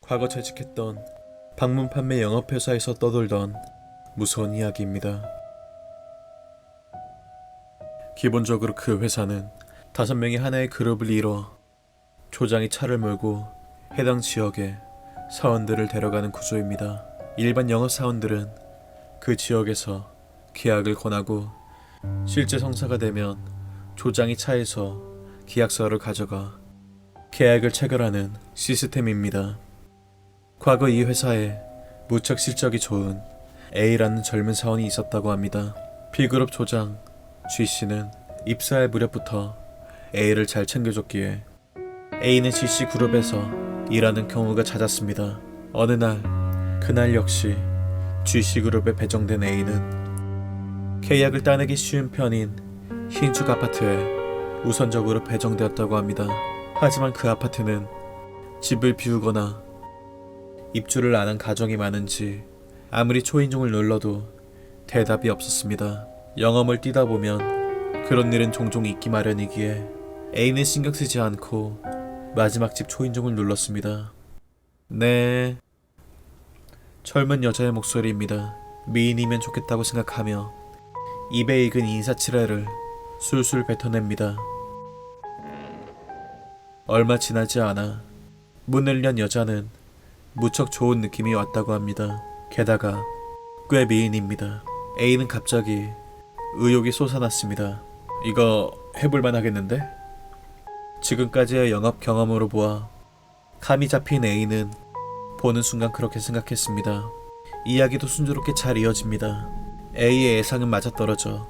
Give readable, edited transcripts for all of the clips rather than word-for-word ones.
과거 재직했던 방문 판매 영업회사에서 떠돌던 무서운 이야기입니다. 기본적으로 그 회사는 5명이 하나의 그룹을 이뤄 조장이 차를 몰고 해당 지역에 사원들을 데려가는 구조입니다. 일반 영업 사원들은 그 지역에서 계약을 권하고 실제 성사가 되면 조장이 차에서 계약서를 가져가 계약을 체결하는 시스템입니다. 과거 이 회사에 무척 실적이 좋은 A라는 젊은 사원이 있었다고 합니다. B그룹 조장 G씨는 입사할 무렵부터 A를 잘 챙겨줬기에 A는 G씨 그룹에서 일하는 경우가 잦았습니다. 어느 날 그날 역시 G씨 그룹에 배정된 A는 계약을 따내기 쉬운 편인 신축 아파트에 우선적으로 배정되었다고 합니다. 하지만 그 아파트는 집을 비우거나 입주를 안 한 가정이 많은지 아무리 초인종을 눌러도 대답이 없었습니다. 영업을 뛰다 보면 그런 일은 종종 있기 마련이기에 A는 신경 쓰지 않고 마지막 집 초인종을 눌렀습니다. 네. 젊은 여자의 목소리입니다. 미인이면 좋겠다고 생각하며 입에 익은 인사치레를 술술 뱉어냅니다. 얼마 지나지 않아 문을 연 여자는 무척 좋은 느낌이 왔다고 합니다. 게다가 꽤 미인입니다. A는 갑자기 의욕이 솟아났습니다. 이거 해볼만 하겠는데? 지금까지의 영업 경험으로 보아 감이 잡힌 A는 보는 순간 그렇게 생각했습니다. 이야기도 순조롭게 잘 이어집니다. A의 예상은 맞아떨어져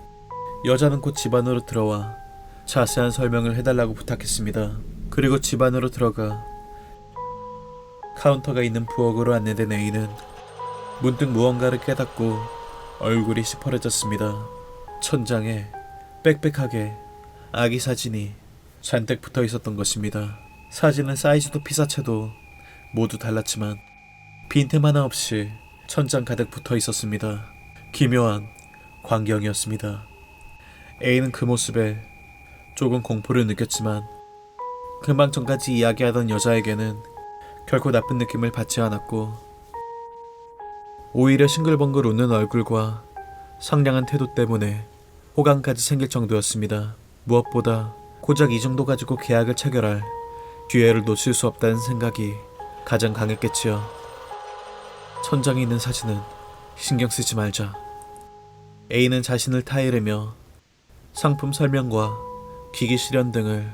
여자는 곧 집 안으로 들어와 자세한 설명을 해달라고 부탁했습니다. 그리고 집 안으로 들어가 카운터가 있는 부엌으로 안내된 A는 문득 무언가를 깨닫고 얼굴이 시퍼래졌습니다. 천장에 빽빽하게 아기 사진이 잔뜩 붙어 있었던 것입니다. 사진은 사이즈도 피사체도 모두 달랐지만 빈틈 하나 없이 천장 가득 붙어 있었습니다. 기묘한 광경이었습니다. A는 그 모습에 조금 공포를 느꼈지만 금방 전까지 이야기하던 여자에게는 결코 나쁜 느낌을 받지 않았고 오히려 싱글벙글 웃는 얼굴과 상냥한 태도 때문에 호감까지 생길 정도였습니다. 무엇보다 고작 이 정도 가지고 계약을 체결할 기회를 놓칠 수 없다는 생각이 가장 강했겠지요. 천장에 있는 사진은 신경 쓰지 말자. A는 자신을 타이르며 상품 설명과 기기 실현 등을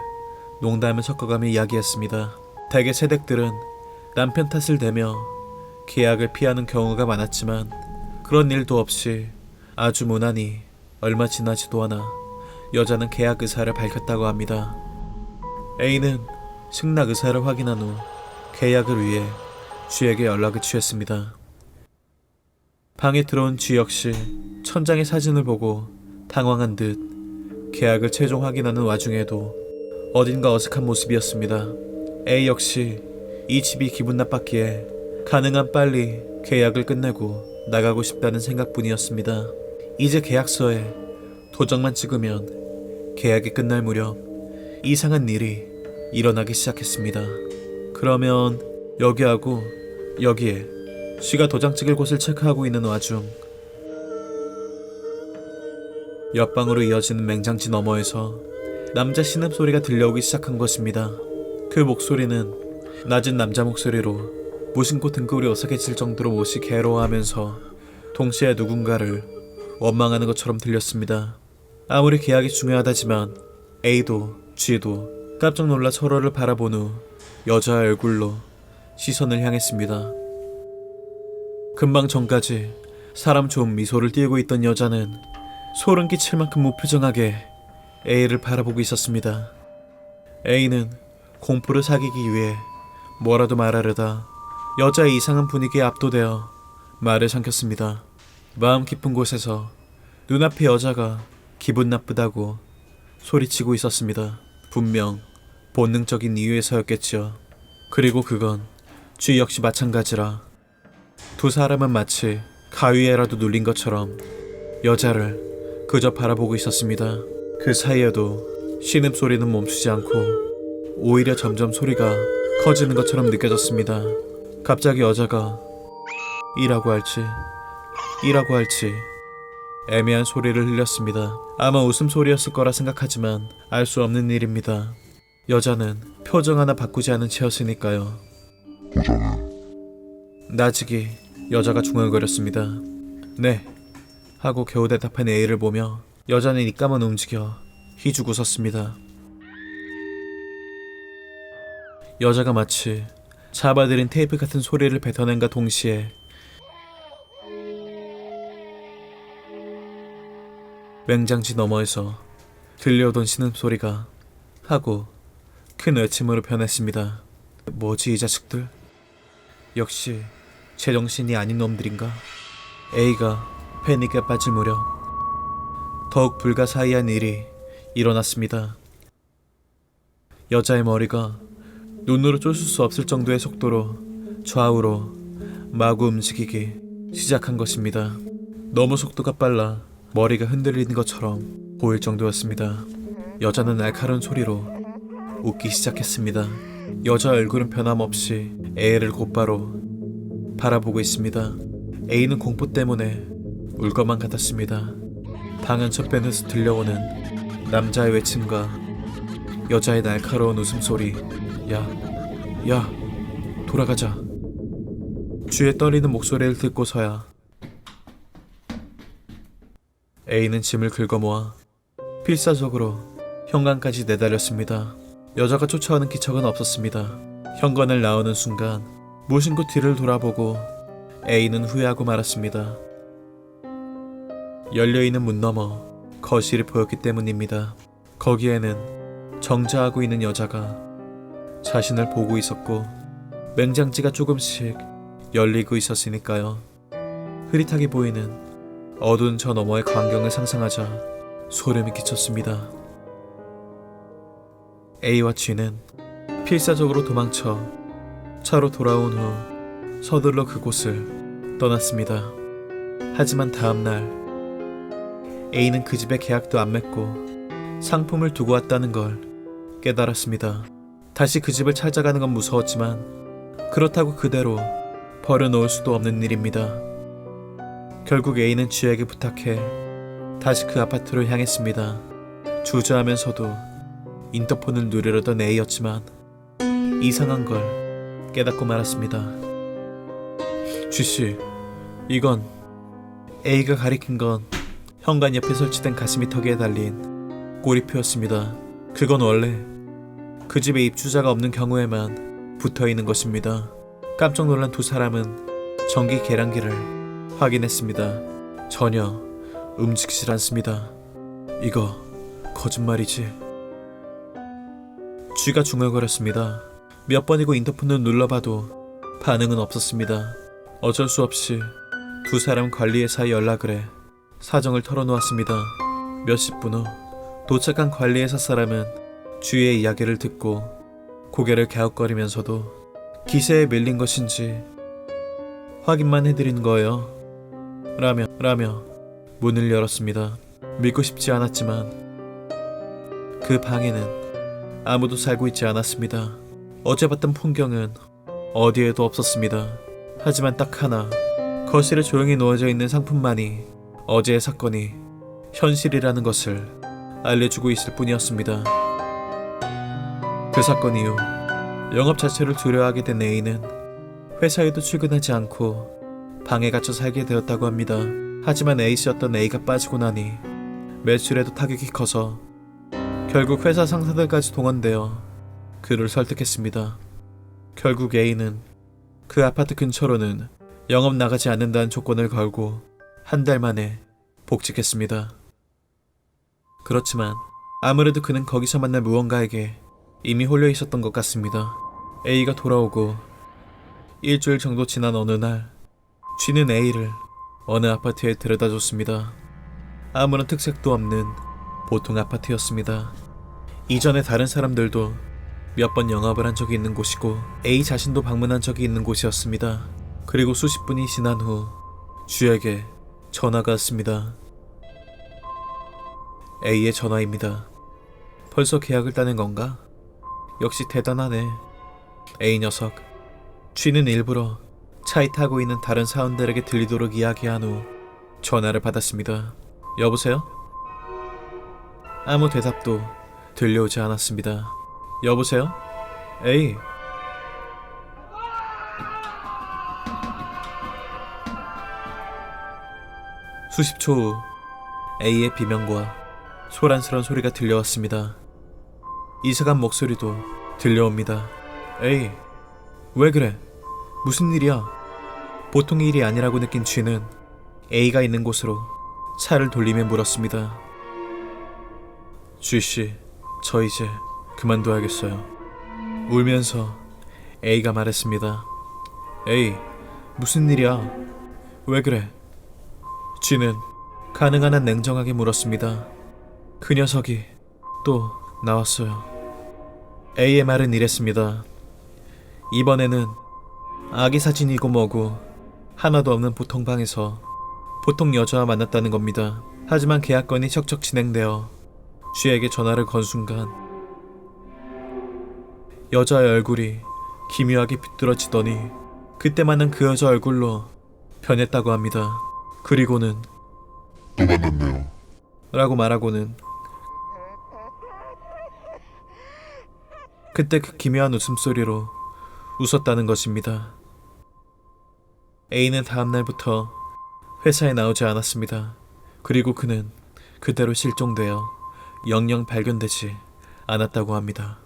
농담을 섞어가며 이야기했습니다. 대개 새댁들은 남편 탓을 대며 계약을 피하는 경우가 많았지만 그런 일도 없이 아주 무난히 얼마 지나지도 않아 여자는 계약 의사를 밝혔다고 합니다. A는 승낙 의사를 확인한 후 계약을 위해 G에게 연락을 취했습니다. 방에 들어온 G 역시 천장의 사진을 보고 당황한 듯 계약을 최종 확인하는 와중에도 어딘가 어색한 모습이었습니다. A 역시 이 집이 기분 나빴기에 가능한 빨리 계약을 끝내고 나가고 싶다는 생각뿐이었습니다. 이제 계약서에 도장만 찍으면 계약이 끝날 무렵 이상한 일이 일어나기 시작했습니다. 그러면 여기하고 여기에 G가 도장 찍을 곳을 체크하고 있는 와중 옆방으로 이어지는 맹장지 너머에서 남자 신음소리가 들려오기 시작한 것입니다. 그 목소리는 낮은 남자 목소리로 무심코 등골이 어색해질 정도로 몹시 괴로워하면서 동시에 누군가를 원망하는 것처럼 들렸습니다. 아무리 계약이 중요하다지만 A도 G도 깜짝 놀라 서로를 바라본 후 여자의 얼굴로 시선을 향했습니다. 금방 전까지 사람 좋은 미소를 띄우고 있던 여자는 소름 끼칠 만큼 무표정하게 A를 바라보고 있었습니다. A는 공포를 사귀기 위해 뭐라도 말하려다 여자의 이상한 분위기에 압도되어 말을 삼켰습니다. 마음 깊은 곳에서 눈앞의 여자가 기분 나쁘다고 소리치고 있었습니다. 분명 본능적인 이유에서였겠지요. 그리고 그건 G 역시 마찬가지라 두 사람은 마치 가위에라도 눌린 것처럼 여자를 그저 바라보고 있었습니다. 그 사이에도 신음소리는 멈추지 않고 오히려 점점 소리가 커지는 것처럼 느껴졌습니다. 갑자기 여자가 이라고 할지 애매한 소리를 흘렸습니다. 아마 웃음소리였을 거라 생각하지만 알 수 없는 일입니다. 여자는 표정 하나 바꾸지 않은 채였으니까요. 나직이 여자가 중얼거렸습니다. 네 하고 겨우 대답한 A를 보며 여자는 입가만 움직여 희죽 웃었습니다. 여자가 마치 잡아들인 테이프 같은 소리를 뱉어낸과 동시에 맹장지 너머에서 들려오던 신음소리가 하고 큰 외침으로 변했습니다. 뭐지 이 자식들? 역시 제정신이 아닌 놈들인가? A가 패닉에 빠질 무렵 더욱 불가사의한 일이 일어났습니다. 여자의 머리가 눈으로 쫓을 수 없을 정도의 속도로 좌우로 마구 움직이기 시작한 것입니다. 너무 속도가 빨라 머리가 흔들리는 것처럼 보일 정도였습니다. 여자는 날카로운 소리로 웃기 시작했습니다. 여자 얼굴은 변함없이 A를 곧바로 바라보고 있습니다. A는 공포 때문에 울 것만 같았습니다. 방 한켠편에서 들려오는 남자의 외침과 여자의 날카로운 웃음소리. 야, 돌아가자. 쥐에 떨리는 목소리를 듣고서야 A는 짐을 긁어모아 필사적으로 현관까지 내달렸습니다. 여자가 쫓아오는 기척은 없었습니다. 현관을 나오는 순간 무심코 뒤를 돌아보고 A는 후회하고 말았습니다. 열려있는 문 너머 거실이 보였기 때문입니다. 거기에는 정자하고 있는 여자가 자신을 보고 있었고 맹장지가 조금씩 열리고 있었으니까요. 흐릿하게 보이는 어두운 저 너머의 광경을 상상하자 소름이 끼쳤습니다. A와 G는 필사적으로 도망쳐 차로 돌아온 후 서둘러 그곳을 떠났습니다. 하지만 다음날 A는 그 집에 계약도 안 맺고 상품을 두고 왔다는 걸 깨달았습니다. 다시 그 집을 찾아가는 건 무서웠지만 그렇다고 그대로 버려놓을 수도 없는 일입니다. 결국 A는 G에게 부탁해 다시 그 아파트로 향했습니다. 주저하면서도 인터폰을 누르려던 A였지만 이상한 걸 깨닫고 말았습니다. G씨, 이건 A가 가리킨 건 현관 옆에 설치된 가스미터기에 달린 꼬리표였습니다. 그건 원래 그 집에 입주자가 없는 경우에만 붙어있는 것입니다. 깜짝 놀란 두 사람은 전기 계량기를 확인했습니다. 전혀 움직이질 않습니다. 이거 거짓말이지? 쥐가 중얼거렸습니다. 몇 번이고 인터폰을 눌러봐도 반응은 없었습니다. 어쩔 수 없이 두 사람 관리회사에 연락을 해 사정을 털어놓았습니다. 몇십 분 후 도착한 관리회사 사람은 쥐의 이야기를 듣고 고개를 갸웃거리면서도 기세에 밀린 것인지 확인만 해드린 거예요. 라며 문을 열었습니다. 믿고 싶지 않았지만 그 방에는 아무도 살고 있지 않았습니다. 어제 봤던 풍경은 어디에도 없었습니다. 하지만 딱 하나, 거실에 조용히 놓여져 있는 상품만이 어제의 사건이 현실이라는 것을 알려주고 있을 뿐이었습니다. 그 사건 이후 영업 자체를 두려워하게 된 A는 회사에도 출근하지 않고 방에 갇혀 살게 되었다고 합니다. 하지만 A씨였던 A가 빠지고 나니 매출에도 타격이 커서 결국 회사 상사들까지 동원되어 그를 설득했습니다. 결국 A는 그 아파트 근처로는 영업 나가지 않는다는 조건을 걸고 한 달 만에 복직했습니다. 그렇지만 아무래도 그는 거기서 만날 무언가에게 이미 홀려 있었던 것 같습니다. A가 돌아오고 일주일 정도 지난 어느 날 G는 A를 어느 아파트에 데려다 줬습니다. 아무런 특색도 없는 보통 아파트였습니다. 이전에 다른 사람들도 몇 번 영업을 한 적이 있는 곳이고 A 자신도 방문한 적이 있는 곳이었습니다. 그리고 수십 분이 지난 후 G에게 전화가 왔습니다. A의 전화입니다. 벌써 계약을 따낸 건가? 역시 대단하네. A 녀석. 쥐는 일부러 차에 타고 있는 다른 사원들에게 들리도록 이야기한 후 전화를 받았습니다. 여보세요? 아무 대답도 들려오지 않았습니다. 여보세요? 에이. 수십 초 후 A의 비명과 소란스러운 소리가 들려왔습니다. 이상한 목소리도 들려옵니다. 에이, 왜 그래? 무슨 일이야? 보통의 일이 아니라고 느낀 쥐는 A가 있는 곳으로 차를 돌리며 물었습니다. 쥐씨, 저 이제 그만둬야겠어요. 울면서 A가 말했습니다. 에이, 무슨 일이야? 왜 그래? 쥐는 가능한 한 냉정하게 물었습니다. 그 녀석이 또 나왔어요. A의 말은 이랬습니다. 이번에는 아기 사진이고 뭐고 하나도 없는 보통 방에서 보통 여자와 만났다는 겁니다. 하지만 계약건이 척척 진행되어 쥐에게 전화를 건 순간 여자의 얼굴이 기묘하게 비뚤어지더니 그때만은 그 여자 얼굴로 변했다고 합니다. 그리고는 또 만났네요. 라고 말하고는 그때 그 기묘한 웃음소리로 웃었다는 것입니다. A는 다음날부터 회사에 나오지 않았습니다. 그리고 그는 그대로 실종되어 영영 발견되지 않았다고 합니다.